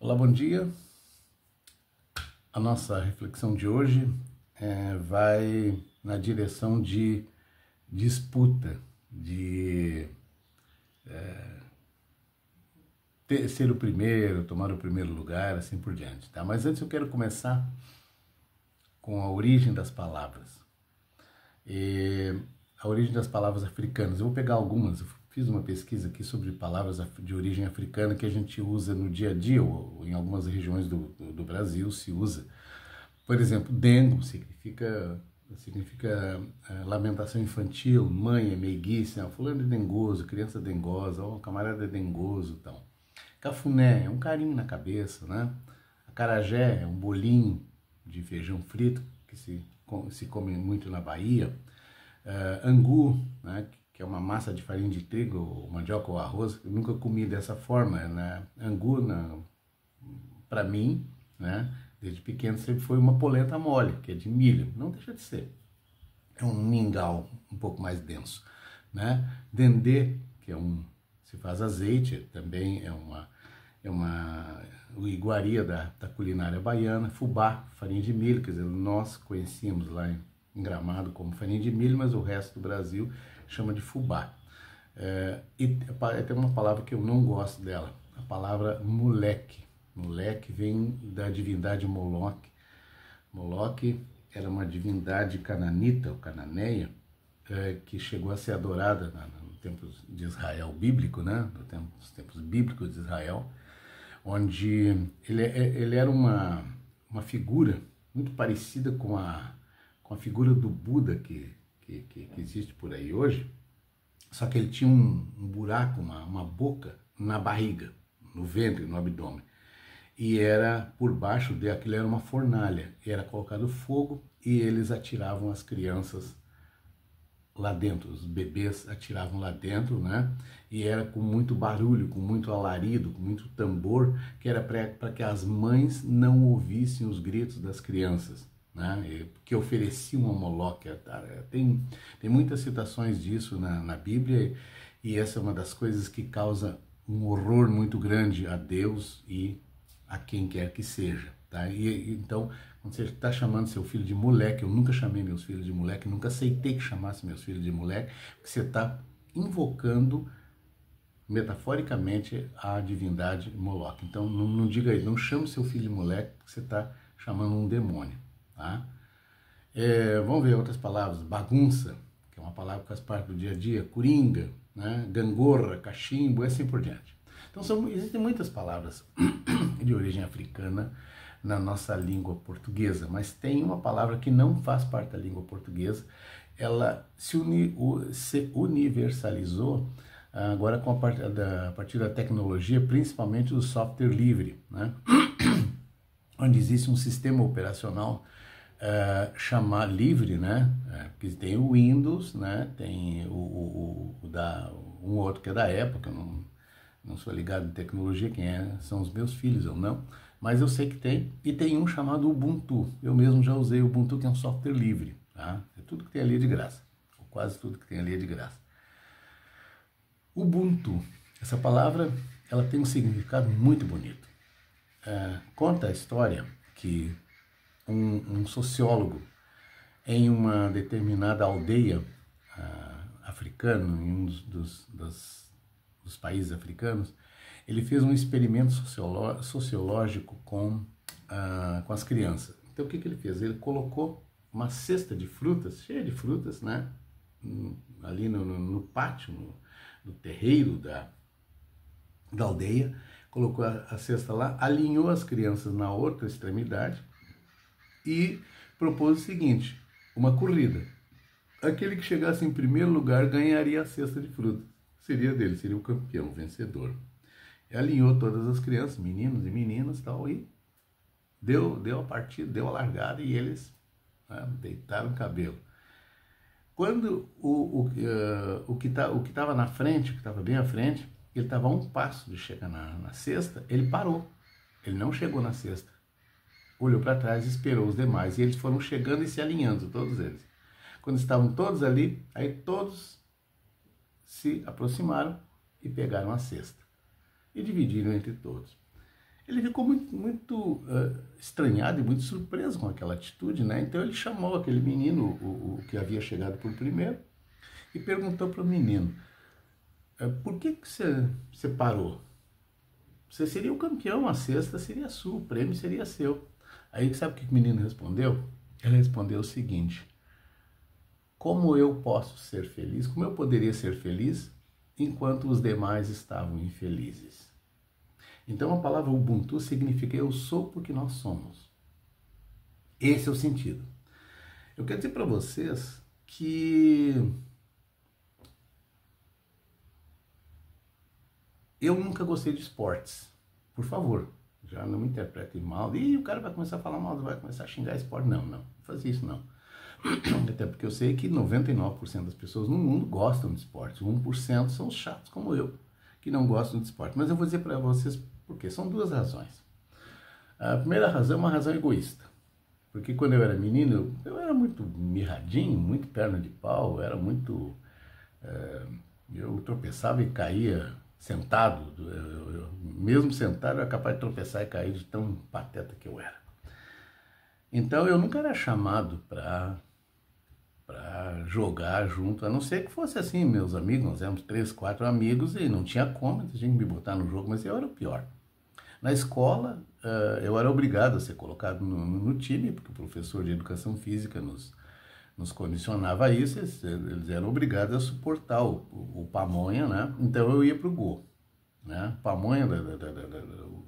Olá, bom dia. A nossa reflexão de hoje vai na direção de disputa, de ser o primeiro, tomar o primeiro lugar, assim por diante, tá? Mas antes eu quero começar com a origem das palavras. A origem das palavras africanas. Eu vou pegar algumas, eu fiz uma pesquisa aqui sobre palavras de origem africana que a gente usa no dia a dia, ou em algumas regiões do Brasil se usa. Por exemplo, dengo significa lamentação infantil, mãe é meiguice, fulano é dengoso, criança dengosa, camarada é dengoso, então. Cafuné é um carinho na cabeça, né? Acarajé é um bolinho de feijão frito que se come muito na Bahia. Angu, né, que é uma massa de farinha de trigo, ou mandioca ou arroz, eu nunca comi dessa forma, né? Angu, para mim, né, desde pequeno sempre foi uma polenta mole, que é de milho, não deixa de ser. É um mingau um pouco mais denso, né? Dendê, que se faz azeite, também é uma iguaria da culinária baiana. Fubá, farinha de milho, quer dizer, nós conhecíamos lá em Gramado como farinha de milho, mas o resto do Brasil chama de fubá. E tem uma palavra que eu não gosto dela, a palavra moleque. Moleque vem da divindade Moloque. Moloque era uma divindade cananita, ou cananeia, que chegou a ser adorada nos tempos de Israel bíblico, né? Nos tempos bíblicos de Israel, onde ele era uma figura muito parecida com a figura do Buda que existe por aí hoje, só que ele tinha um buraco, uma boca na barriga, no ventre, no abdômen, e era por baixo daquilo era uma fornalha, e era colocado fogo e eles atiravam as crianças lá dentro, os bebês atiravam lá dentro, né? E era com muito barulho, com muito alarido, com muito tambor, que era para que as mães não ouvissem os gritos das crianças, né? Que ofereciam a Moloque. Tem muitas citações disso na Bíblia, e essa é uma das coisas que causa um horror muito grande a Deus e a quem quer que seja, tá? Então, quando você está chamando seu filho de moleque, eu nunca chamei meus filhos de moleque, nunca aceitei que chamasse meus filhos de moleque, porque você está invocando metaforicamente a divindade Moloque. Então não diga isso, não chame seu filho de moleque, porque você está chamando um demônio, tá? Vamos ver outras palavras. Bagunça, que é uma palavra que faz parte do dia a dia, coringa, né? Gangorra, cachimbo e assim por diante. Então existem muitas palavras de origem africana na nossa língua portuguesa, mas tem uma palavra que não faz parte da língua portuguesa, ela se universalizou agora a partir da tecnologia, principalmente do software livre, né? Onde existe um sistema operacional chamar livre, né? Porque tem o Windows, né? Tem um outro que é da época, não sou ligado em tecnologia, são os meus filhos ou não, mas eu sei que tem, e tem um chamado Ubuntu. Eu mesmo já usei o Ubuntu, que é um software livre, tá? Tudo que tem ali é de graça, ou quase tudo que tem ali é de graça. Ubuntu, essa palavra, ela tem um significado muito bonito. Conta a história que um sociólogo em uma determinada aldeia africana, em um dos países africanos, ele fez um experimento sociológico com as crianças. Então o que ele fez? Ele colocou uma cesta de frutas, cheia de frutas, né? Ali no pátio, no terreiro da aldeia, colocou a cesta lá, alinhou as crianças na outra extremidade e propôs o seguinte, uma corrida. Aquele que chegasse em primeiro lugar ganharia a cesta de frutas. Seria dele, seria o campeão, o vencedor. E alinhou todas as crianças, meninos e meninas, tal, e deu a partida, deu a largada, e eles deitaram o cabelo. Quando o que estava na frente, o que estava bem à frente, ele estava a um passo de chegar na cesta, ele parou. Ele não chegou na cesta. Olhou para trás e esperou os demais. E eles foram chegando e se alinhando, todos eles. Quando estavam todos ali, aí todos se aproximaram e pegaram a cesta. E dividiram entre todos. Ele ficou muito estranhado e muito surpreso com aquela atitude, né? Então ele chamou aquele menino, o que havia chegado por primeiro, e perguntou para o menino, por que você parou? Você seria o campeão, a cesta seria sua, o prêmio seria seu. Aí sabe o que o menino respondeu? Ele respondeu o seguinte, como eu posso ser feliz, como eu poderia ser feliz enquanto os demais estavam infelizes? Então a palavra Ubuntu significa eu sou porque nós somos. Esse é o sentido. Eu quero dizer para vocês que eu nunca gostei de esportes. Por favor, já não me interpretem mal. E o cara vai começar a falar mal, vai começar a xingar esporte. Não fazia isso não. Até porque eu sei que 99% das pessoas no mundo gostam de esporte. 1% são os chatos como eu, que não gostam de esporte. Mas eu vou dizer para vocês por quê. São duas razões. A primeira razão é uma razão egoísta. Porque quando eu era menino, eu era muito mirradinho, muito perna de pau, era muito... eu tropeçava e caía sentado. Mesmo sentado, eu era capaz de tropeçar e cair de tão pateta que eu era. Então eu nunca era chamado para jogar junto, a não ser que fosse assim, meus amigos, nós éramos 3, 4 amigos e não tinha como, tinha que me botar no jogo, mas eu era o pior. Na escola, eu era obrigado a ser colocado no time, porque o professor de educação física nos condicionava a isso, eles eram obrigados a suportar o pamonha, né? Então eu ia para o gol. Né? Pamonha,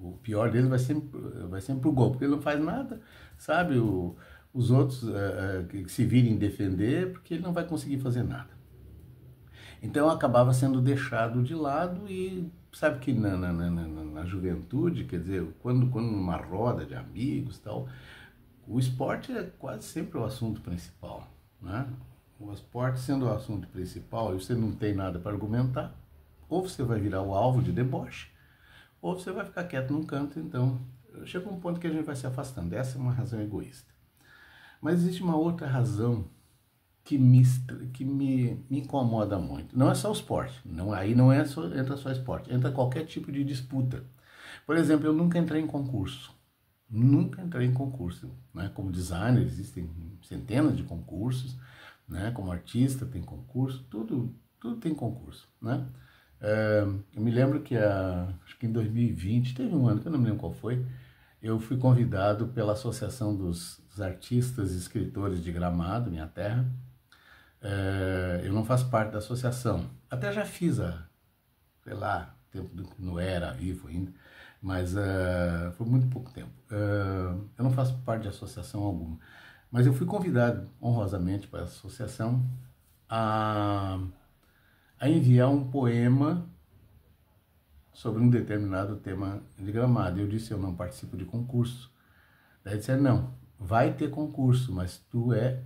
o pior dele vai sempre o gol, porque ele não faz nada, sabe? Os outros que se virem defender, porque ele não vai conseguir fazer nada. Então eu acabava sendo deixado de lado e sabe que na juventude, quer dizer, quando numa roda de amigos e tal, o esporte é quase sempre o assunto principal, né? O esporte sendo o assunto principal e você não tem nada para argumentar, ou você vai virar o alvo de deboche, ou você vai ficar quieto num canto. Então chega um ponto que a gente vai se afastando. Essa é uma razão egoísta. Mas existe uma outra razão que me incomoda muito. Não é só o esporte, aí não é entra só esporte, entra qualquer tipo de disputa. Por exemplo, eu nunca entrei em concurso. Nunca entrei em concurso. Né? Como designer, existem centenas de concursos, né? Como artista tem concurso, tudo tem concurso. Né? Eu me lembro que acho que em 2020, teve um ano que eu não me lembro qual foi, eu fui convidado pela Associação dos Artistas e Escritores de Gramado, minha terra. Eu não faço parte da associação, até já fiz sei lá, tempo que não era vivo ainda, mas foi muito pouco tempo. Eu não faço parte de associação alguma, mas eu fui convidado honrosamente para a associação a enviar um poema sobre um determinado tema de Gramado. Eu disse, eu não participo de concurso. Daí disseram, não, vai ter concurso, mas tu é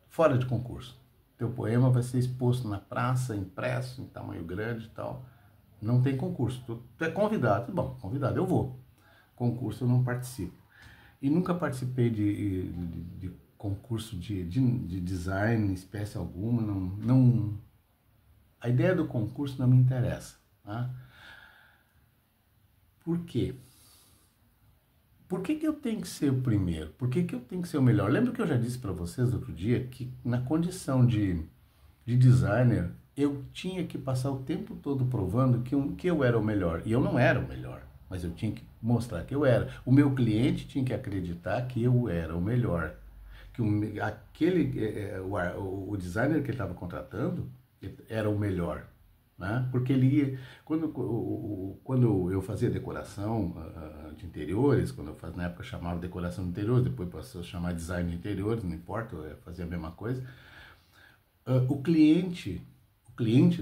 fora de concurso. Teu poema vai ser exposto na praça, impresso, em tamanho grande e tal. Não tem concurso. Tu é convidado. Bom, convidado eu vou. Concurso eu não participo. E nunca participei de concurso de design, espécie alguma. A ideia do concurso não me interessa. Tá? Por quê? Por que eu tenho que ser o primeiro? Por que eu tenho que ser o melhor? Lembra que eu já disse para vocês outro dia que na condição de designer, eu tinha que passar o tempo todo provando que eu era o melhor. E eu não era o melhor, mas eu tinha que mostrar que eu era. O meu cliente tinha que acreditar que eu era o melhor. Que o designer que ele estava contratando era o melhor. Né? Porque ele ia, quando eu fazia decoração de interiores, na época chamava decoração de interiores, depois passou a chamar design de interiores, não importa, eu fazia a mesma coisa. O cliente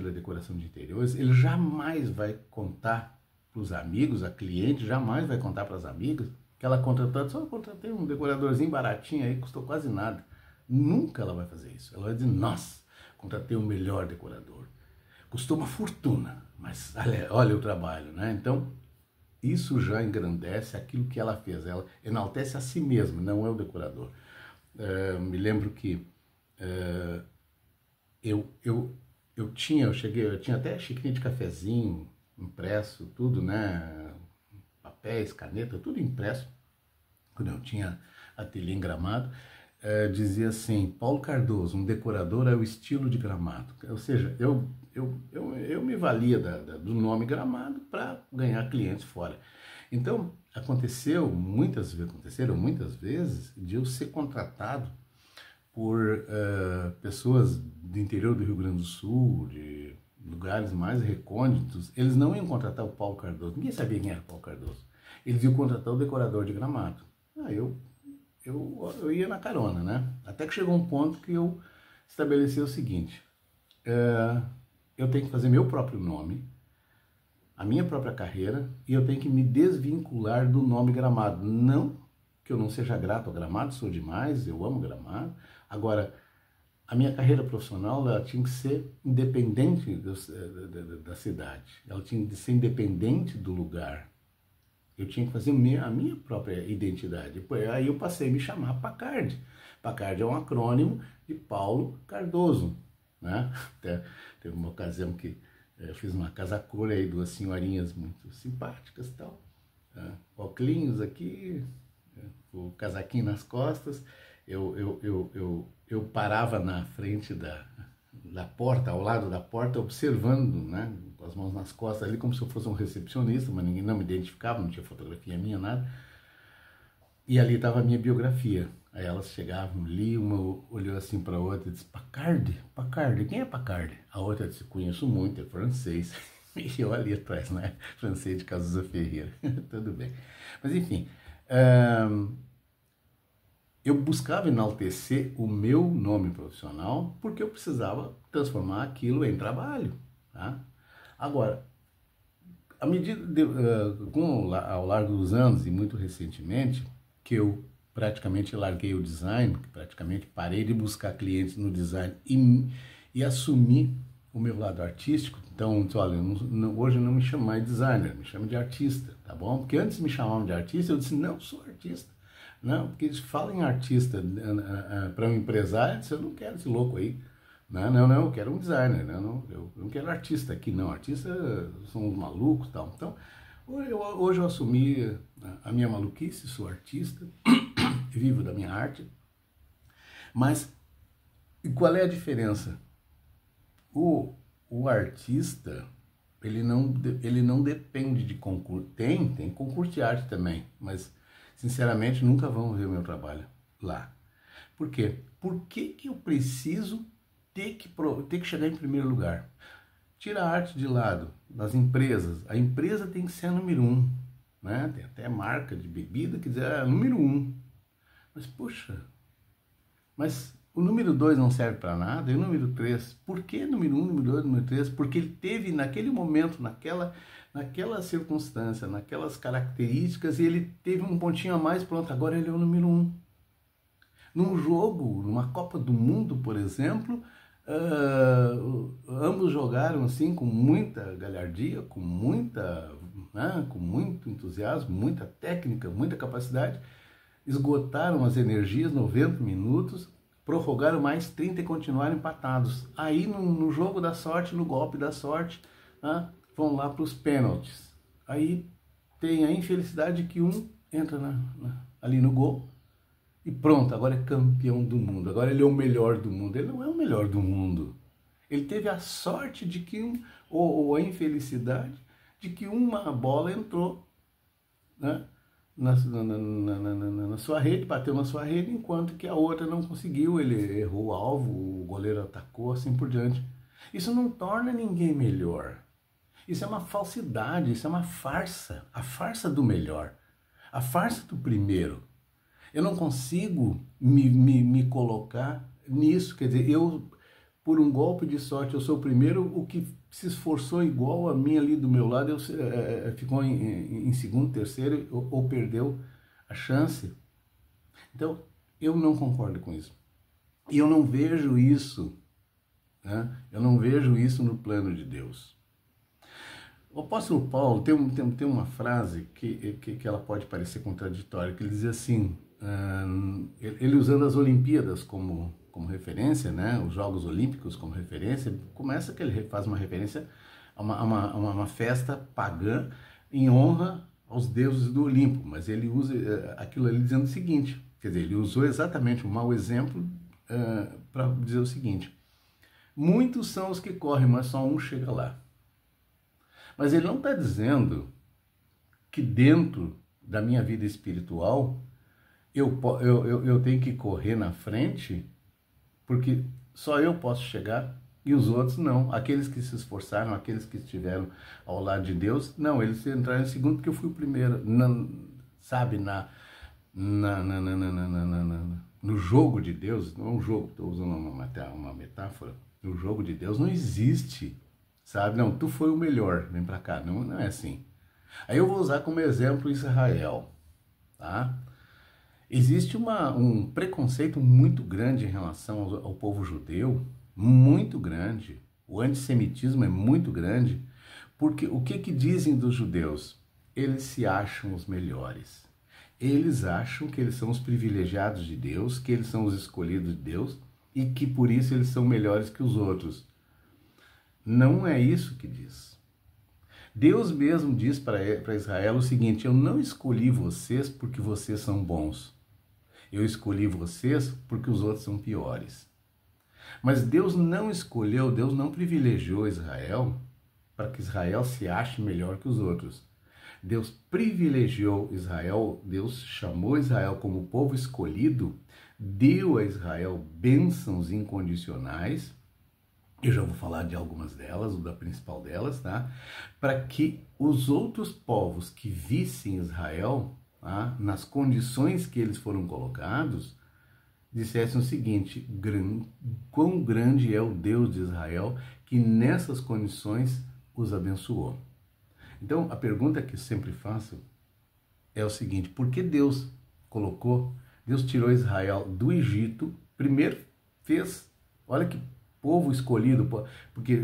da decoração de interiores, ele jamais vai contar para os amigos, a cliente jamais vai contar para as amigas que ela contratou, só contratei um decoradorzinho baratinho aí, custou quase nada. Nunca ela vai fazer isso. Ela vai dizer, nossa, contratei o melhor decorador. Custou uma fortuna, mas olha o trabalho, né? Então, isso já engrandece aquilo que ela fez. Ela enaltece a si mesma, não é o decorador. Me lembro que eu tinha até xicrinha de cafezinho impresso, tudo, né? papéis, caneta, tudo impresso, quando eu tinha ateliê em Gramado, dizia assim, Paulo Cardoso, um decorador é o estilo de Gramado. Ou seja, eu me valia do nome Gramado para ganhar clientes fora. Então, aconteceram muitas vezes de eu ser contratado por pessoas do interior do Rio Grande do Sul, de lugares mais recônditos. Eles não iam contratar o Paulo Cardoso, ninguém sabia quem era o Paulo Cardoso. Eles iam contratar o decorador de Gramado. Eu ia na carona, né? Até que chegou um ponto que eu estabeleci o seguinte, eu tenho que fazer meu próprio nome, a minha própria carreira, e eu tenho que me desvincular do nome Gramado. Não que eu não seja grato ao Gramado, sou demais, eu amo Gramado. Agora, a minha carreira profissional ela tinha que ser independente da cidade, ela tinha que ser independente do lugar. Eu tinha que fazer a minha própria identidade. Aí eu passei a me chamar Pacardi. Pacardi é um acrônimo de Paulo Cardoso, né? Até teve uma ocasião que eu fiz uma casa cor aí, duas senhorinhas muito simpáticas e tal. Óculos aqui, o casaquinho nas costas. Eu parava na frente da porta, ao lado da porta, observando, né, com as mãos nas costas ali, como se eu fosse um recepcionista, mas ninguém não me identificava, não tinha fotografia minha, nada. E ali estava a minha biografia. Aí elas chegavam, liam, uma olhou assim para a outra e disse, Pacardi? Pacardi? Quem é Pacardi? A outra disse, conheço muito, é francês. E eu ali atrás, né, francês de Cazuza Ferreira. Tudo bem. Mas enfim, eu buscava enaltecer o meu nome profissional porque eu precisava transformar aquilo em trabalho. Tá? Agora, à medida ao largo dos anos e muito recentemente, que eu praticamente larguei o design, praticamente parei de buscar clientes no design e assumi o meu lado artístico. Então, olha, hoje eu não me chamo mais de designer, me chamo de artista, tá bom? Porque antes me chamavam de artista, eu disse, não, sou artista. Não, porque eles falam em artista para um empresário, eu disse, eu não quero esse louco aí. Não, eu quero um designer, eu não quero artista aqui, não. Artista são uns malucos e tal. Então, hoje eu assumi a minha maluquice, sou artista, vivo da minha arte. Mas, e qual é a diferença? O artista, ele não depende de concurso. Tem concurso de arte também, mas, sinceramente, nunca vão ver o meu trabalho lá. Por quê? Por que eu preciso ter que chegar em primeiro lugar? Tira a arte de lado, das empresas. A empresa tem que ser a número 1. Né? Tem até marca de bebida que diz número 1. Mas, puxa, mas o número 2 não serve para nada, e o número 3? Por que número 1, número 2, número 3? Porque ele teve naquele momento, naquela circunstância, naquelas características, e ele teve um pontinho a mais, pronto, agora ele é o número 1. Num jogo, numa Copa do Mundo, por exemplo, ambos jogaram assim com muita galhardia, com muito entusiasmo, muita técnica, muita capacidade, esgotaram as energias, 90 minutos, prorrogaram mais 30 e continuaram empatados. Aí no jogo da sorte, no golpe da sorte, vão lá para os pênaltis. Aí tem a infelicidade que um entra ali no gol e pronto, agora é campeão do mundo, agora ele é o melhor do mundo. Ele não é o melhor do mundo. Ele teve a sorte de que, ou a infelicidade, de que uma bola entrou, né, na sua rede, bateu na sua rede, enquanto que a outra não conseguiu, ele errou o alvo, o goleiro atacou, assim por diante. Isso não torna ninguém melhor. Isso é uma falsidade, isso é uma farsa, a farsa do melhor, a farsa do primeiro. Eu não consigo me colocar nisso, quer dizer, eu, por um golpe de sorte, eu sou o primeiro, o que se esforçou igual a mim ali do meu lado, ficou em segundo, terceiro, ou perdeu a chance. Então, eu não concordo com isso. E eu não vejo isso, né? Eu não vejo isso no plano de Deus. O apóstolo Paulo tem uma frase que ela pode parecer contraditória, que ele diz assim, ele usando as Olimpíadas como referência, né, os Jogos Olímpicos como referência, começa que ele faz uma referência a uma festa pagã em honra aos deuses do Olimpo, mas ele usa aquilo ali dizendo o seguinte, quer dizer, ele usou exatamente um mau exemplo para dizer o seguinte: muitos são os que correm, mas só um chega lá. Mas ele não está dizendo que dentro da minha vida espiritual eu tenho que correr na frente, porque só eu posso chegar e os outros não. Aqueles que se esforçaram, aqueles que estiveram ao lado de Deus, não, eles entraram em segundo porque eu fui o primeiro. Sabe, no jogo de Deus, não é um jogo, estou usando uma metáfora, no jogo de Deus não existe, sabe? Não, tu foi o melhor, vem pra cá, não é assim. Aí eu vou usar como exemplo Israel, tá? Existe um preconceito muito grande em relação ao povo judeu, muito grande. O antissemitismo é muito grande, porque o que dizem dos judeus? Eles se acham os melhores. Eles acham que eles são os privilegiados de Deus, que eles são os escolhidos de Deus e que por isso eles são melhores que os outros. Não é isso que diz. Deus mesmo diz para Israel o seguinte: eu não escolhi vocês porque vocês são bons. Eu escolhi vocês porque os outros são piores. Mas Deus não escolheu, Deus não privilegiou Israel para que Israel se ache melhor que os outros. Deus privilegiou Israel, Deus chamou Israel como povo escolhido, deu a Israel bênçãos incondicionais, eu já vou falar de algumas delas, ou da principal delas, tá? Para que os outros povos que vissem Israel, tá, nas condições que eles foram colocados, dissessem o seguinte: quão grande é o Deus de Israel que nessas condições os abençoou. Então, a pergunta que eu sempre faço é o seguinte: por que Deus tirou Israel do Egito, primeiro fez, olha que povo escolhido, porque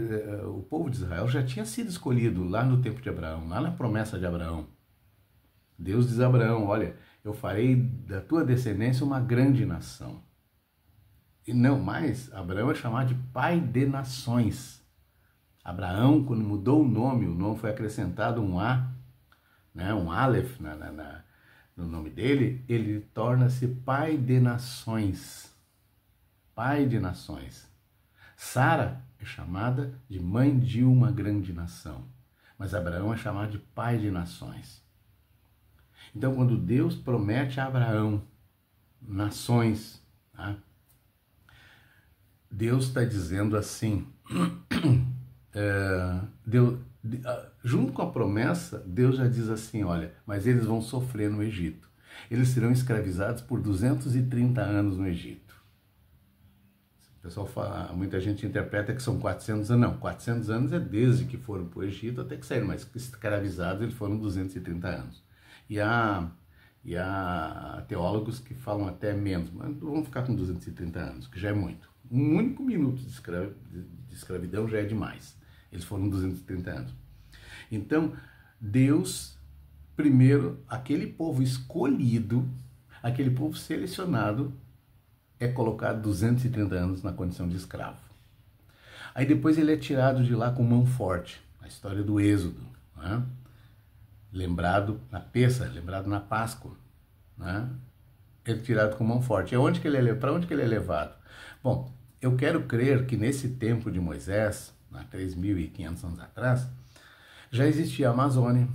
o povo de Israel já tinha sido escolhido lá no tempo de Abraão, lá na promessa de Abraão. Deus diz a Abraão: olha, eu farei da tua descendência uma grande nação. E não mais, Abraão é chamado de pai de nações. Abraão, quando mudou o nome foi acrescentado um A, né, um Aleph no nome dele, ele torna-se pai de nações. Pai de nações. Sara é chamada de mãe de uma grande nação, mas Abraão é chamado de pai de nações. Então, quando Deus promete a Abraão nações, tá? Deus está dizendo assim, junto com a promessa, Deus já diz assim: olha, mas eles vão sofrer no Egito. Eles serão escravizados por 230 anos no Egito. O pessoal fala, muita gente interpreta que são 400 anos. Não, 400 anos é desde que foram para o Egito até que saíram, mas escravizados eles foram 230 anos. E há teólogos que falam até menos, mas vamos ficar com 230 anos, que já é muito. Um único minuto de escravidão já é demais. Eles foram 230 anos. Então, Deus, primeiro, aquele povo escolhido, aquele povo selecionado, é colocado 230 anos na condição de escravo. Aí depois ele é tirado de lá com mão forte, a história do Êxodo, né? Lembrado na Pêssah, lembrado na Páscoa, né? Ele é tirado com mão forte. Para onde que ele é levado? Bom, eu quero crer que nesse tempo de Moisés, há 3.500 anos atrás, já existia a Amazônia,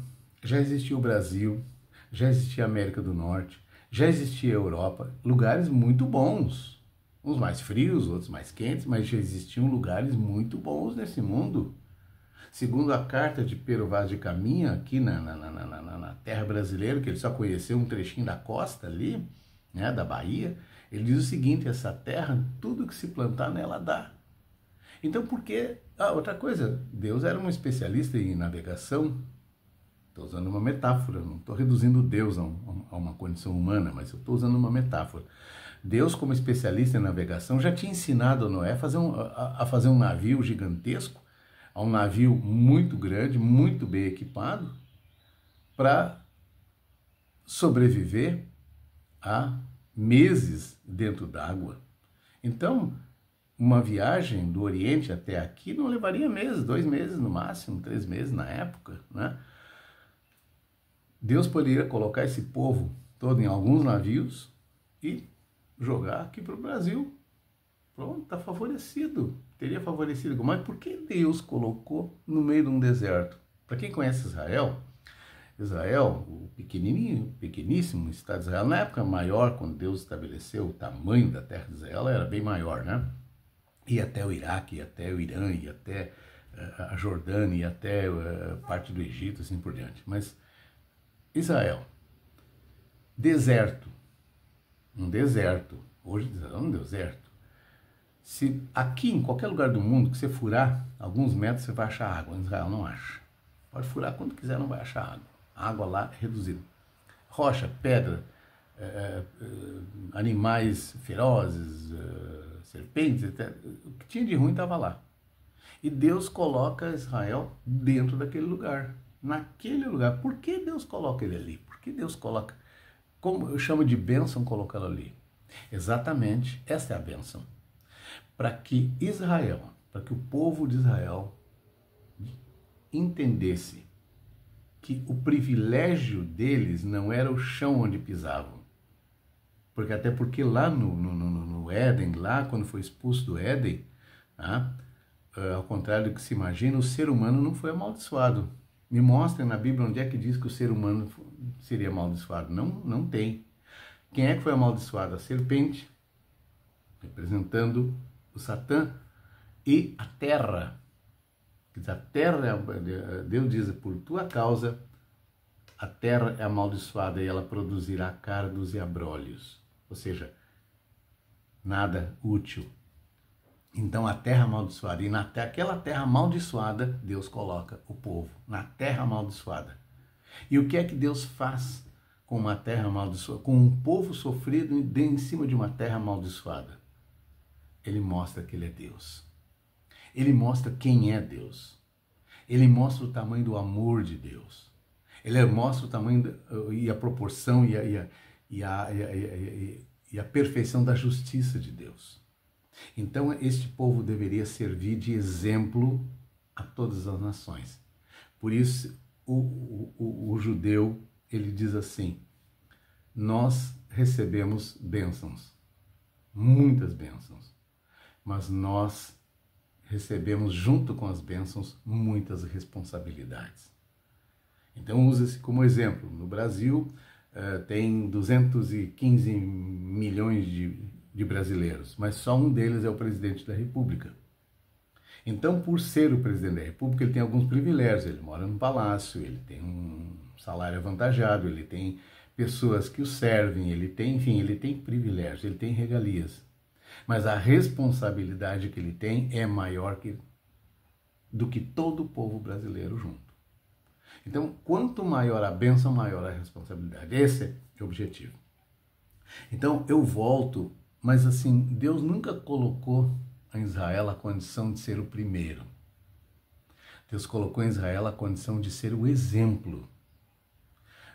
já existia o Brasil, já existia a América do Norte, já existia a Europa, lugares muito bons, uns mais frios, outros mais quentes, mas já existiam lugares muito bons nesse mundo. Segundo a carta de Pero Vaz de Caminha, aqui na terra brasileira, que ele só conheceu um trechinho da costa ali, né, da Bahia, ele diz o seguinte: essa terra, tudo que se plantar nela dá. Então, por que... outra coisa, Deus era um especialista em navegação. Estou usando uma metáfora, não estou reduzindo Deus a uma condição humana, mas eu estou usando uma metáfora. Deus, como especialista em navegação, já tinha ensinado a Noé a fazer um navio gigantesco, a um navio muito grande, muito bem equipado, para sobreviver a meses dentro d'água. Então, uma viagem do Oriente até aqui não levaria meses, 2 meses no máximo, 3 meses na época, né? Deus poderia colocar esse povo todo em alguns navios e jogar aqui para o Brasil. Pronto, está favorecido. Teria favorecido. Mas por que Deus colocou no meio de um deserto? Para quem conhece Israel, o pequenininho, pequeníssimo Estado de Israel, na época maior, quando Deus estabeleceu o tamanho da terra de Israel, era bem maior, né? Ia até o Iraque, ia até o Irã, ia até a Jordânia, ia até parte do Egito, assim por diante. Mas Israel, deserto, um deserto, hoje Israel é um deserto. Se aqui em qualquer lugar do mundo que você furar alguns metros, você vai achar água. Em Israel não acha. Pode furar quanto quiser, não vai achar água. A água lá é reduzida. Rocha, pedra, animais ferozes, serpentes, o que tinha de ruim estava lá. E Deus coloca Israel dentro daquele lugar. Naquele lugar. Por que Deus coloca ele ali? Por que Deus coloca? Como eu chamo de bênção colocá-lo ali? Exatamente, essa é a bênção. Para que Israel, para que o povo de Israel entendesse que o privilégio deles não era o chão onde pisavam. Até porque lá no Éden, lá quando foi expulso do Éden, ao contrário do que se imagina, o ser humano não foi amaldiçoado. Me mostrem na Bíblia onde é que diz que o ser humano seria amaldiçoado. Não, não tem. Quem é que foi amaldiçoado? A serpente, representando o Satã, e a terra. A terra, Deus diz, por tua causa, a terra é amaldiçoada e ela produzirá cardos e abrolhos. Ou seja, nada útil. Então a terra amaldiçoada, e naquela terra amaldiçoada, Deus coloca o povo, na terra amaldiçoada. E o que é que Deus faz com uma terra amaldiçoada, com um povo sofrido em cima de uma terra amaldiçoada? Ele mostra que ele é Deus. Ele mostra quem é Deus. Ele mostra o tamanho do amor de Deus. Ele mostra o tamanho e a proporção e a perfeição da justiça de Deus. Então, este povo deveria servir de exemplo a todas as nações. Por isso, o judeu, ele diz assim: nós recebemos bênçãos, muitas bênçãos, mas nós recebemos junto com as bênçãos muitas responsabilidades. Então, usa-se como exemplo. No Brasil, tem 215 milhões de brasileiros, mas só um deles é o presidente da República. Então, por ser o presidente da República, ele tem alguns privilégios. Ele mora no palácio, ele tem um salário avantajado, ele tem pessoas que o servem, ele tem privilégios, ele tem regalias. Mas a responsabilidade que ele tem é maior do que todo o povo brasileiro junto. Então, quanto maior a bênção, maior a responsabilidade. Esse é o objetivo. Então, eu volto, mas assim, Deus nunca colocou em Israel a condição de ser o primeiro. Deus colocou em Israel a condição de ser o exemplo.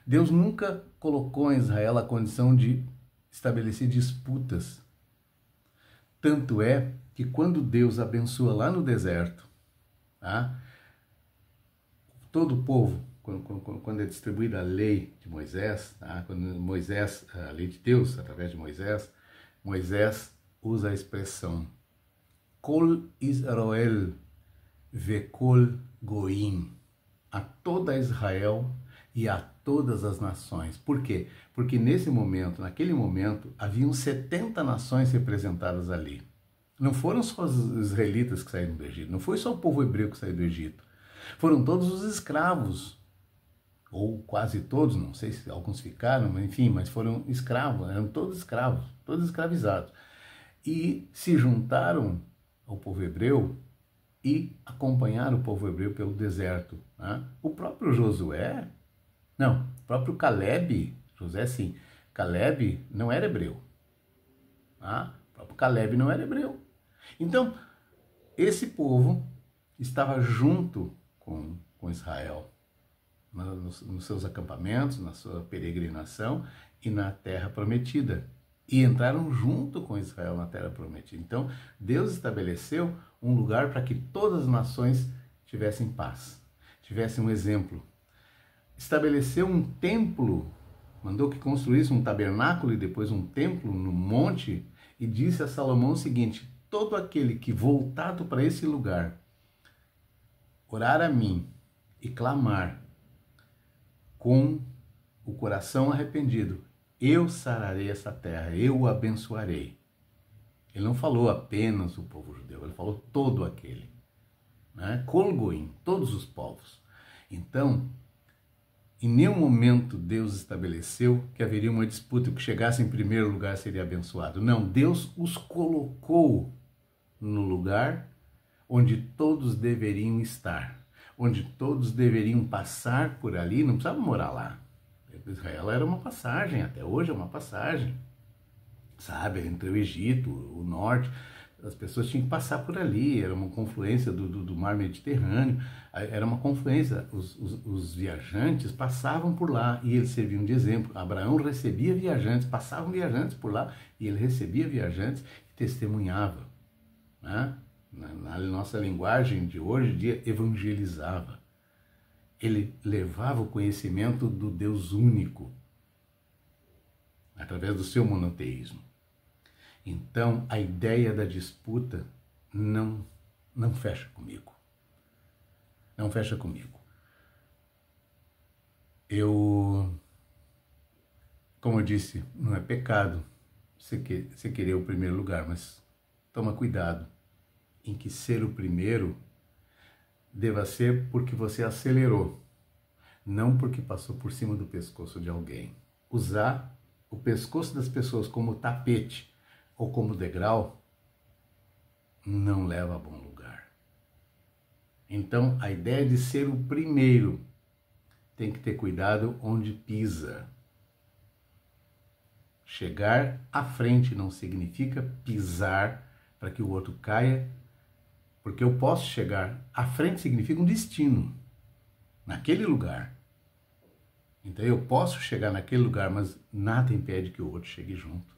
Deus nunca colocou em Israel a condição de estabelecer disputas. Tanto é que quando Deus abençoa lá no deserto, todo o povo, quando é distribuída a lei de Moisés, quando Moisés, a lei de Deus, através de Moisés, Moisés usa a expressão Kol Israel vekol goim, a toda Israel e a todas as nações. Por quê? Porque naquele momento, haviam 70 nações representadas ali. Não foram só os israelitas que saíram do Egito, não foi só o povo hebreu que saiu do Egito. Foram todos os escravos, ou quase todos, não sei se alguns ficaram, mas foram escravos, eram todos escravos, todos escravizados. E se juntaram ao povo hebreu e acompanharam o povo hebreu pelo deserto. O próprio o próprio Caleb, Caleb não era hebreu. O próprio Caleb não era hebreu. Então, esse povo estava junto com Israel, nos seus acampamentos, na sua peregrinação e na terra prometida. E entraram junto com Israel na terra prometida. Então, Deus estabeleceu um lugar para que todas as nações tivessem paz, tivessem um exemplo. estabeleceu um templo, mandou que construísse um tabernáculo e depois um templo no monte, e disse a Salomão o seguinte: todo aquele que voltado para esse lugar orar a mim e clamar com o coração arrependido, eu sararei essa terra, eu o abençoarei. Ele não falou apenas o povo judeu, ele falou todo aquele, né? Kol goim, todos os povos. Então, em nenhum momento Deus estabeleceu que haveria uma disputa, o que chegasse em primeiro lugar seria abençoado. Não, Deus os colocou no lugar onde todos deveriam estar, onde todos deveriam passar por ali, não precisava morar lá. Israel era uma passagem, até hoje é uma passagem, sabe, entre o Egito, o norte, as pessoas tinham que passar por ali, era uma confluência do mar Mediterrâneo, era uma confluência, os viajantes passavam por lá e eles serviam de exemplo. Abraão recebia viajantes, passavam viajantes por lá e ele recebia viajantes e testemunhava, né? Na nossa linguagem de hoje em dia, evangelizava. Ele levava o conhecimento do Deus único através do seu monoteísmo. Então, a ideia da disputa não fecha comigo. Não fecha comigo. Como eu disse, não é pecado você querer o primeiro lugar, mas toma cuidado em que ser o primeiro deva ser porque você acelerou, não porque passou por cima do pescoço de alguém. Usar o pescoço das pessoas como tapete ou como degrau não leva a bom lugar. Então, a ideia de ser o primeiro tem que ter cuidado onde pisa. Chegar à frente não significa pisar para que o outro caia, porque eu posso chegar à frente significa um destino, naquele lugar. Então eu posso chegar naquele lugar, mas nada impede que o outro chegue junto.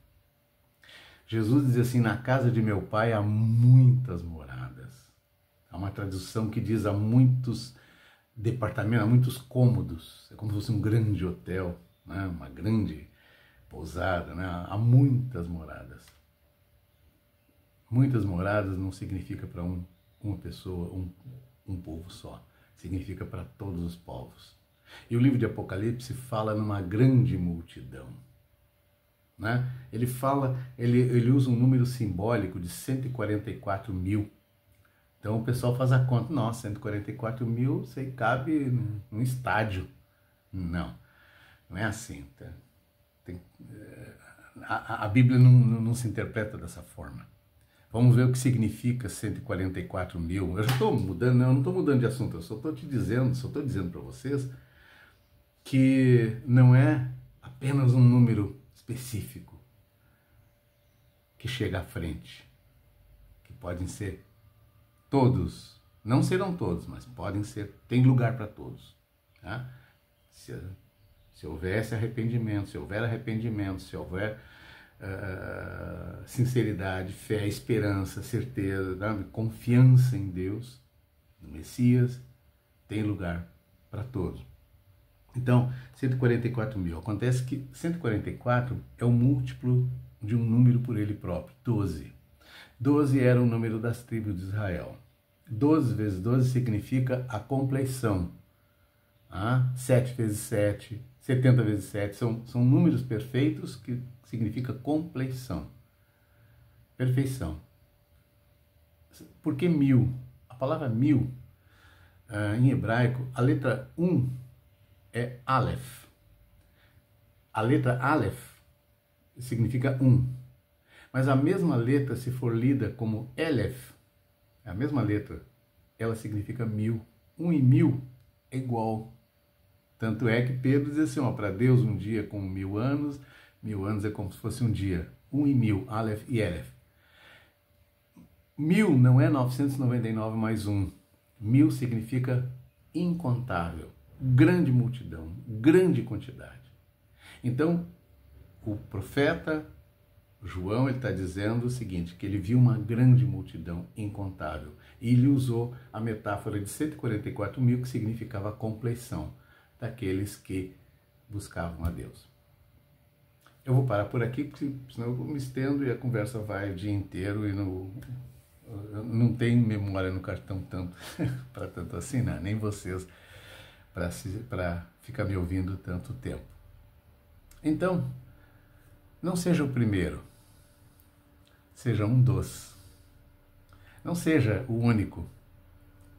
Jesus diz assim: na casa de meu pai há muitas moradas. Há uma tradução que diz há muitos departamentos, há muitos cômodos. É como se fosse um grande hotel, né? Uma grande pousada, né? Há muitas moradas. Muitas moradas não significa para uma pessoa, um povo só. Significa para todos os povos. E o livro de Apocalipse fala numa grande multidão, né? Ele usa um número simbólico de 144 mil. Então o pessoal faz a conta, nossa, 144 mil, você cabe num estádio. Não é assim. Tá? A Bíblia não se interpreta dessa forma. Vamos ver o que significa 144 mil. Eu já estou mudando, eu não estou mudando de assunto, eu só estou dizendo para vocês que não é apenas um número específico que chega à frente, que podem ser todos, não serão todos, mas podem ser, tem lugar para todos. Tá? Se houver arrependimento, se houver sinceridade, fé, esperança, certeza, né? Confiança em Deus, no Messias, tem lugar para todos. Então, 144 mil. Acontece que 144 é o múltiplo de um número por ele próprio, 12. 12 era o número das tribos de Israel. 12 vezes 12 significa a compleição. 7 vezes 7, 70 vezes 7, são números perfeitos que significa compleição, perfeição. Por que 1000? A palavra 1000, em hebraico, a letra 1 é Aleph. A letra Aleph significa 1. Mas a mesma letra, se for lida como Elef, a mesma letra, ela significa 1000. 1 e 1000 é igual. Tanto é que Pedro diz assim, para Deus um dia como 1000 anos, 1000 anos é como se fosse um dia. 1 e 1000, Aleph e Elef. 1000 não é 999 mais 1. 1000 significa incontável, grande multidão, grande quantidade. Então, o profeta João está dizendo o seguinte, que ele viu uma grande multidão incontável. E ele usou a metáfora de 144 mil, que significava compleição. daqueles que buscavam a Deus. Eu vou parar por aqui, porque senão eu me estendo e a conversa vai o dia inteiro e não tem memória no cartão tanto para tanto assim, né? Nem vocês para ficar me ouvindo tanto tempo. Então, não seja o primeiro, seja um dos. Não seja o único,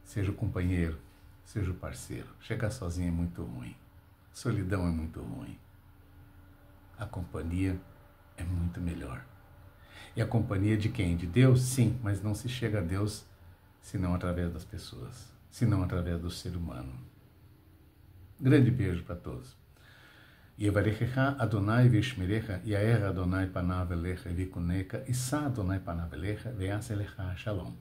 seja o companheiro, seja o parceiro. Chegar sozinho é muito ruim, solidão é muito ruim. A companhia é muito melhor. E a companhia de quem? De Deus? Sim, mas não se chega a Deus senão através das pessoas, senão através do ser humano. Grande beijo para todos. Yevarechecha Adonai vishmerecha, yaer Adonai panav elecha vikuneka, issa Adonai panav elecha, ve'as elecha shalom.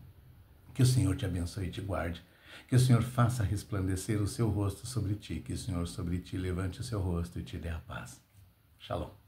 Que o Senhor te abençoe e te guarde. Que o Senhor faça resplandecer o seu rosto sobre ti. Que o Senhor sobre ti levante o seu rosto e te dê a paz. Shalom.